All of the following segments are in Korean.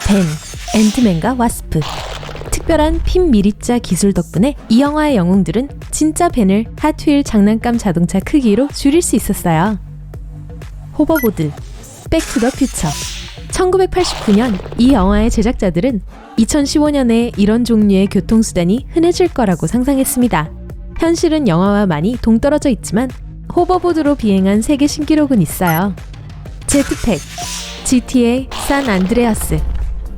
벤, 앤트맨과 와스프. 특별한 핀 미립자 기술 덕분에 이 영화의 영웅들은 진짜 벤을 핫휠 장난감 자동차 크기로 줄일 수 있었어요. 호버보드, 백투더 퓨처. 1989년 이 영화의 제작자들은 2015년에 이런 종류의 교통수단이 흔해질 거라고 상상했습니다. 현실은 영화와 많이 동떨어져 있지만 호버보드로 비행한 세계 신기록은 있어요. 제트팩, GTA 산 안드레아스.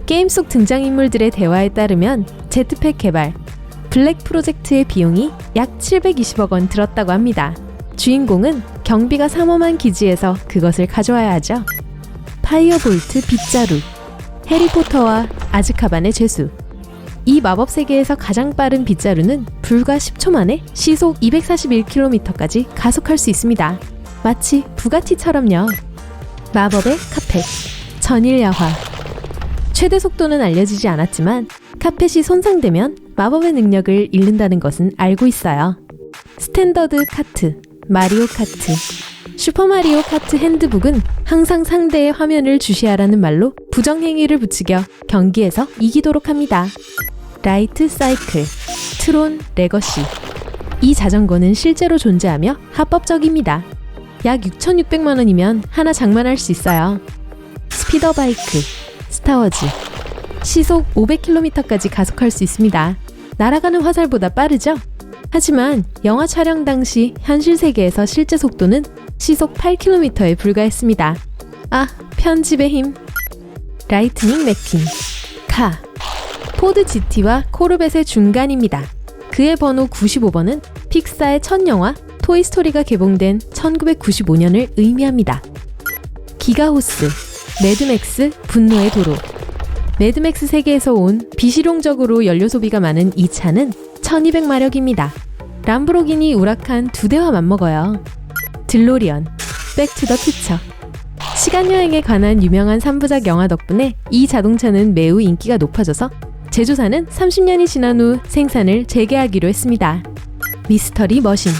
게임 속 등장인물들의 대화에 따르면 제트팩 개발, 블랙 프로젝트의 비용이 약 720억 원 들었다고 합니다. 주인공은 경비가 삼엄한 기지에서 그것을 가져와야 하죠. 파이어볼트 빗자루, 해리포터와 아즈카반의 죄수. 이 마법 세계에서 가장 빠른 빗자루는 불과 10초 만에 시속 241km까지 가속할 수 있습니다. 마치 부가티처럼요. 마법의 카펫, 전일야화. 최대 속도는 알려지지 않았지만 카펫이 손상되면 마법의 능력을 잃는다는 것은 알고 있어요. 스탠더드 카트, 마리오 카트. 슈퍼마리오 카트 핸드북은 항상 상대의 화면을 주시하라는 말로 부정행위를 부추겨 경기에서 이기도록 합니다. 라이트 사이클, 트론 레거시. 이 자전거는 실제로 존재하며 합법적입니다. 약 6,600만 원이면 하나 장만할 수 있어요. 스피더 바이크, 스타워즈. 시속 500km까지 가속할 수 있습니다. 날아가는 화살보다 빠르죠? 하지만 영화 촬영 당시 현실 세계에서 실제 속도는 시속 8km에 불과했습니다. 아, 편집의 힘. 라이트닝 맥퀸, 카. 포드 GT와 코르벳의 중간입니다. 그의 번호 95번은 픽사의 첫 영화 토이스토리가 개봉된 1995년을 의미합니다. 기가호스, 매드맥스 분노의 도로. 매드맥스 세계에서 온 비실용적으로 연료 소비가 많은 이 차는 1200마력입니다. 람보르기니 우라칸 2대와 맞먹어요. 들로리언, 백투더 퓨처. 시간여행에 관한 유명한 3부작 영화 덕분에 이 자동차는 매우 인기가 높아져서 제조사는 30년이 지난 후 생산을 재개하기로 했습니다. 미스터리 머신.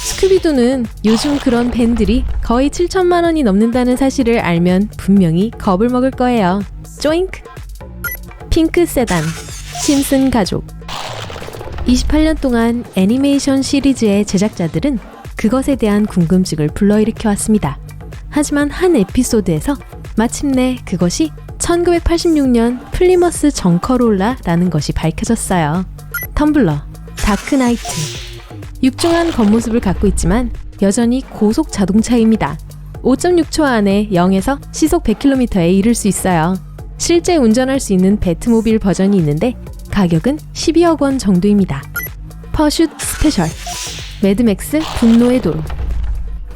스쿠비두는 요즘 그런 밴들이 거의 7천만 원이 넘는다는 사실을 알면 분명히 겁을 먹을 거예요. 쪼잉크. 핑크 세단, 심슨 가족. 28년 동안 애니메이션 시리즈의 제작자들은 그것에 대한 궁금증을 불러일으켜 왔습니다. 하지만 한 에피소드에서 마침내 그것이 1986년 플리머스 정커롤라라는 것이 밝혀졌어요. 텀블러, 다크나이트. 육중한 겉모습을 갖고 있지만 여전히 고속 자동차입니다. 5.6초 안에 0에서 시속 100km에 이를 수 있어요. 실제 운전할 수 있는 배트모빌 버전이 있는데 가격은 12억 원 정도입니다. 퍼슛 스페셜, 매드맥스 분노의 도로.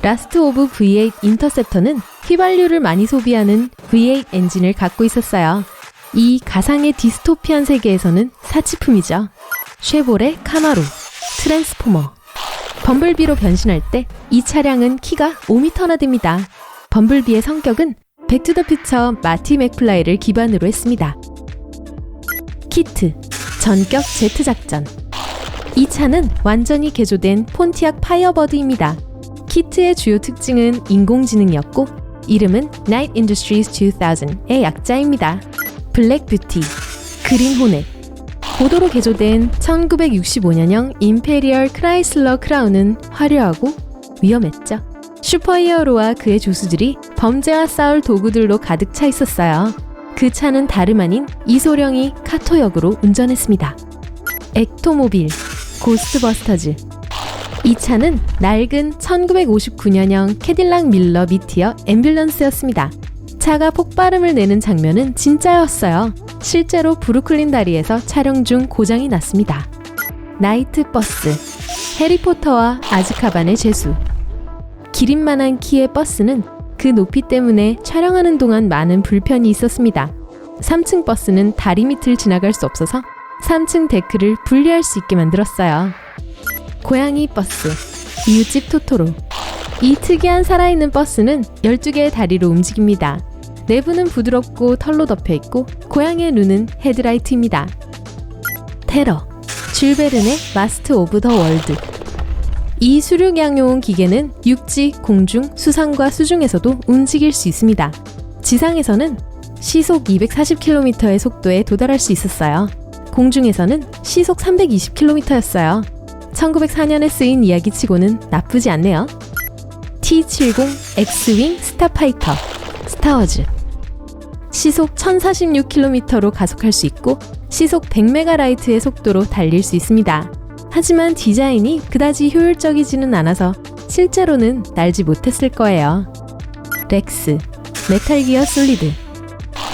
라스트 오브 V8 인터셉터는 휘발유를 많이 소비하는 V8 엔진을 갖고 있었어요. 이 가상의 디스토피안 세계에서는 사치품이죠. 쉐보레 카마로, 트랜스포머. 범블비로 변신할 때 이 차량은 키가 5m나 됩니다. 범블비의 성격은 백투더퓨처 마티 맥플라이를 기반으로 했습니다. 키트, 전격 제트 작전. 이 차는 완전히 개조된 폰티악 파이어버드입니다. 키트의 주요 특징은 인공지능이었고 이름은 Knight Industries 2000의 약자입니다. 블랙 뷰티, 그린 호넷. 고도로 개조된 1965년형 임페리얼 크라이슬러 크라운은 화려하고 위험했죠. 슈퍼히어로와 그의 조수들이 범죄와 싸울 도구들로 가득 차 있었어요. 그 차는 다름 아닌 이소령이 카토 역으로 운전했습니다. 엑토모빌, 고스트버스터즈. 이 차는 낡은 1959년형 캐딜락 밀러 미티어 앰뷸런스였습니다. 차가 폭발음을 내는 장면은 진짜였어요. 실제로 브루클린 다리에서 촬영 중 고장이 났습니다. 나이트 버스, 해리포터와 아즈카반의 죄수. 기린만한 키의 버스는 그 높이 때문에 촬영하는 동안 많은 불편이 있었습니다. 3층 버스는 다리 밑을 지나갈 수 없어서 3층 데크를 분리할 수 있게 만들었어요. 고양이 버스, 이웃집 토토로. 이 특이한 살아있는 버스는 12개의 다리로 움직입니다. 내부는 부드럽고 털로 덮여있고 고양이의 눈은 헤드라이트입니다. 테러, 줄 베른의 마스터 오브 더 월드. 이 수륙양용 기계는 육지, 공중, 수상과 수중에서도 움직일 수 있습니다. 지상에서는 시속 240km의 속도에 도달할 수 있었어요. 공중에서는 시속 320km였어요. 1904년에 쓰인 이야기치고는 나쁘지 않네요. T-70 X-윙 스타파이터 스타워즈. 시속 1046km로 가속할 수 있고 시속 100MHz의 속도로 달릴 수 있습니다. 하지만 디자인이 그다지 효율적이지는 않아서 실제로는 날지 못했을 거예요. 렉스, 메탈 기어 솔리드.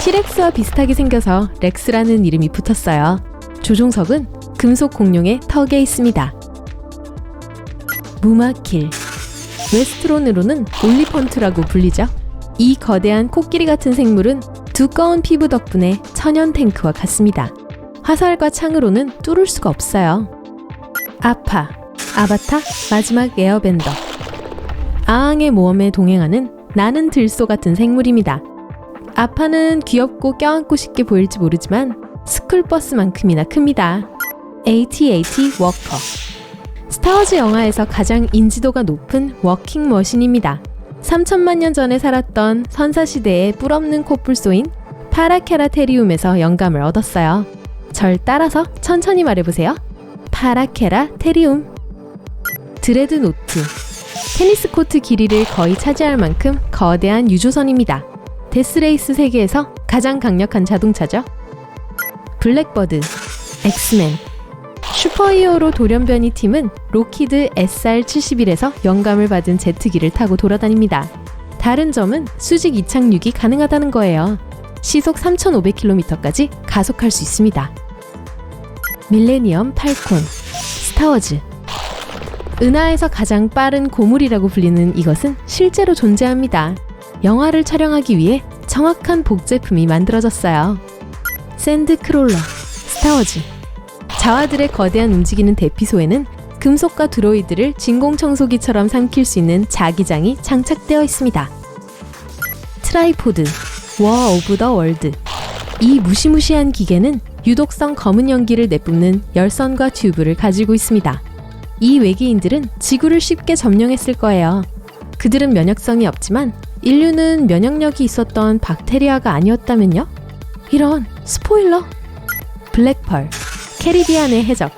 T-렉스와 비슷하게 생겨서 렉스라는 이름이 붙었어요. 조종석은 금속 공룡의 턱에 있습니다. 무마킬. 웨스트론으로는 올리펀트라고 불리죠. 이 거대한 코끼리 같은 생물은 두꺼운 피부 덕분에 천연 탱크와 같습니다. 화살과 창으로는 뚫을 수가 없어요. 아파, 아바타 마지막 에어밴더. 아앙의 모험에 동행하는 나는 들소 같은 생물입니다. 아파는 귀엽고 껴안고 싶게 보일지 모르지만 스쿨버스만큼이나 큽니다. AT-AT 워커. 스타워즈 영화에서 가장 인지도가 높은 워킹 머신입니다. 3천만 년 전에 살았던 선사시대의 뿔없는 코뿔소인 파라케라테리움에서 영감을 얻었어요. 절 따라서 천천히 말해보세요. 파라케라테리움. 드레드노트. 테니스 코트 길이를 거의 차지할 만큼 거대한 유조선입니다. 데스레이스 세계에서 가장 강력한 자동차죠. 블랙버드. 엑스맨. 슈퍼히어로 돌연변이 팀은 로키드 SR-71에서 영감을 받은 제트기를 타고 돌아다닙니다. 다른 점은 수직 이착륙이 가능하다는 거예요. 시속 3500km까지 가속할 수 있습니다. 밀레니엄 팔콘. 스타워즈. 은하에서 가장 빠른 고물이라고 불리는 이것은 실제로 존재합니다. 영화를 촬영하기 위해 정확한 복제품이 만들어졌어요. 샌드크롤러. 스타워즈. 자와들의 거대한 움직이는 대피소에는 금속과 드로이드를 진공청소기처럼 삼킬 수 있는 자기장이 장착되어 있습니다. 트라이포드. 워 오브 더 월드. 이 무시무시한 기계는 유독성 검은 연기를 내뿜는 열선과 튜브를 가지고 있습니다. 이 외계인들은 지구를 쉽게 점령했을 거예요. 그들은 면역성이 없지만 인류는 면역력이 있었던 박테리아가 아니었다면요? 이런 스포일러? 블랙펄. 캐리비안의 해적.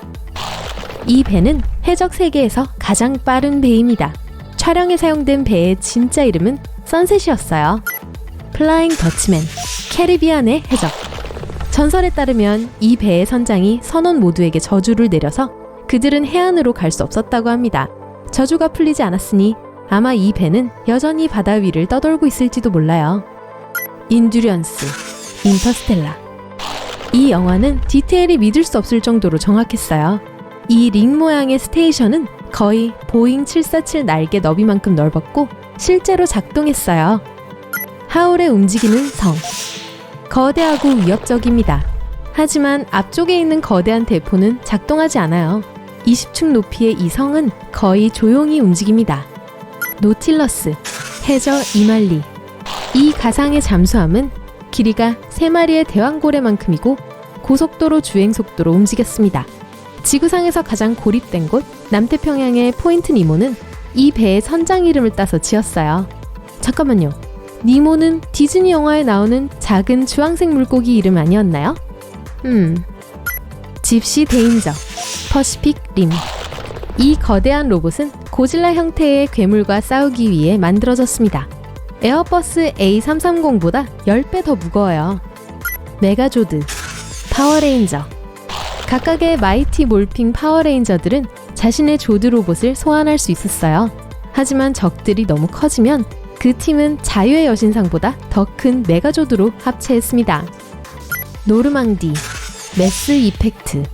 이 배는 해적 세계에서 가장 빠른 배입니다. 촬영에 사용된 배의 진짜 이름은 선셋이었어요. 플라잉 더치맨. 캐리비안의 해적. 전설에 따르면 이 배의 선장이 선원 모두에게 저주를 내려서 그들은 해안으로 갈 수 없었다고 합니다. 저주가 풀리지 않았으니 아마 이 배는 여전히 바다 위를 떠돌고 있을지도 몰라요. 인듀런스. 인터스텔라. 이 영화는 디테일이 믿을 수 없을 정도로 정확했어요. 이 링 모양의 스테이션은 거의 보잉 747 날개 너비만큼 넓었고 실제로 작동했어요. 하울의 움직이는 성. 거대하고 위협적입니다. 하지만 앞쪽에 있는 거대한 대포는 작동하지 않아요. 20층 높이의 이 성은 거의 조용히 움직입니다. 노틸러스. 해저 이말리. 이 가상의 잠수함은 길이가 3마리의 대왕고래만큼이고 고속도로 주행 속도로 움직였습니다. 지구상에서 가장 고립된 곳 남태평양의 포인트 니모는 이 배의 선장 이름을 따서 지었어요. 잠깐만요. 니모는 디즈니 영화에 나오는 작은 주황색 물고기 이름 아니었나요? 집시 데인저. 퍼시픽 림. 이 거대한 로봇은 고질라 형태의 괴물과 싸우기 위해 만들어졌습니다. 에어버스 A330보다 10배 더 무거워요. 메가조드. 파워레인저. 각각의 마이티 몰핑 파워레인저들은 자신의 조드 로봇을 소환할 수 있었어요. 하지만 적들이 너무 커지면 그 팀은 자유의 여신상보다 더 큰 메가조드로 합체했습니다. 노르망디. 매스 이펙트.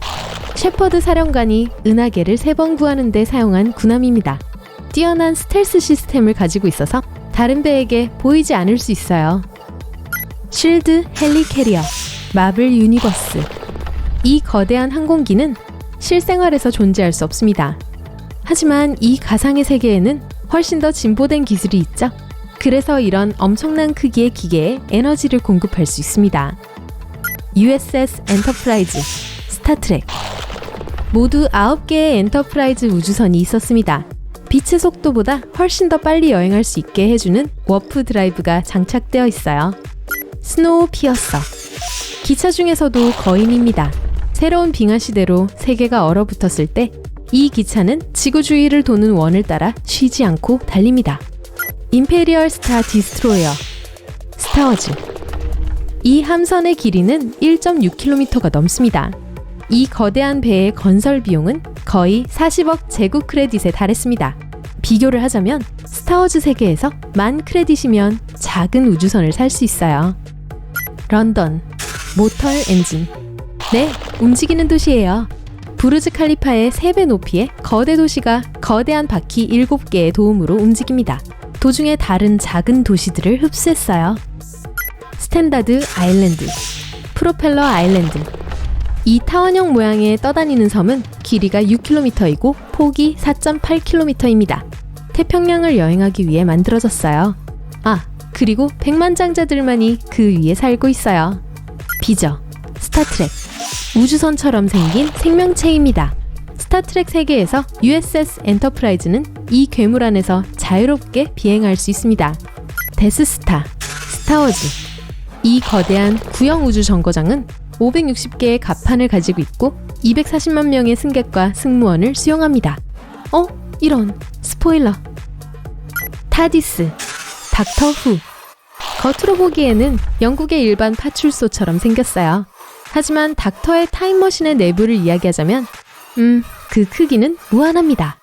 셰퍼드 사령관이 은하계를 3번 구하는 데 사용한 군함입니다. 뛰어난 스텔스 시스템을 가지고 있어서 다른 배에게 보이지 않을 수 있어요. 쉴드 헬리캐리어. 마블 유니버스. 이 거대한 항공기는 실생활에서 존재할 수 없습니다. 하지만 이 가상의 세계에는 훨씬 더 진보된 기술이 있죠. 그래서 이런 엄청난 크기의 기계에 에너지를 공급할 수 있습니다. USS 엔터프라이즈. 스타트렉. 모두 9개의 엔터프라이즈 우주선이 있었습니다. 빛의 속도보다 훨씬 더 빨리 여행할 수 있게 해주는 워프 드라이브가 장착되어 있어요. 스노우 피어서. 기차 중에서도 거인입니다. 새로운 빙하 시대로 세계가 얼어붙었을 때 이 기차는 지구 주위를 도는 원을 따라 쉬지 않고 달립니다. 임페리얼 스타 디스트로이어, 스타워즈. 이 함선의 길이는 1.6km가 넘습니다. 이 거대한 배의 건설 비용은 거의 40억 제곱 크레딧에 달했습니다. 비교를 하자면 스타워즈 세계에서 10,000 크레딧이면 작은 우주선을 살 수 있어요. 런던, 모털 엔진. 네, 움직이는 도시예요. 부르즈 칼리파의 3배 높이의 거대 도시가 거대한 바퀴 7개의 도움으로 움직입니다. 도중에 다른 작은 도시들을 흡수했어요. 스탠다드 아일랜드, 프로펠러 아일랜드. 이 타원형 모양의 떠다니는 섬은 길이가 6km이고 폭이 4.8km입니다. 태평양을 여행하기 위해 만들어졌어요. 아, 그리고 백만장자들만이 그 위에 살고 있어요. 비저, 스타트렉. 우주선처럼 생긴 생명체입니다. 스타트렉 세계에서 USS 엔터프라이즈는 이 괴물 안에서 자유롭게 비행할 수 있습니다. 데스스타, 스타워즈. 이 거대한 구형 우주 정거장은 560개의 갑판을 가지고 있고 240만 명의 승객과 승무원을 수용합니다. 이런 스포일러. 타디스, 닥터 후. 겉으로 보기에는 영국의 일반 파출소처럼 생겼어요. 하지만 닥터의 타임머신의 내부를 이야기하자면 그 크기는 무한합니다.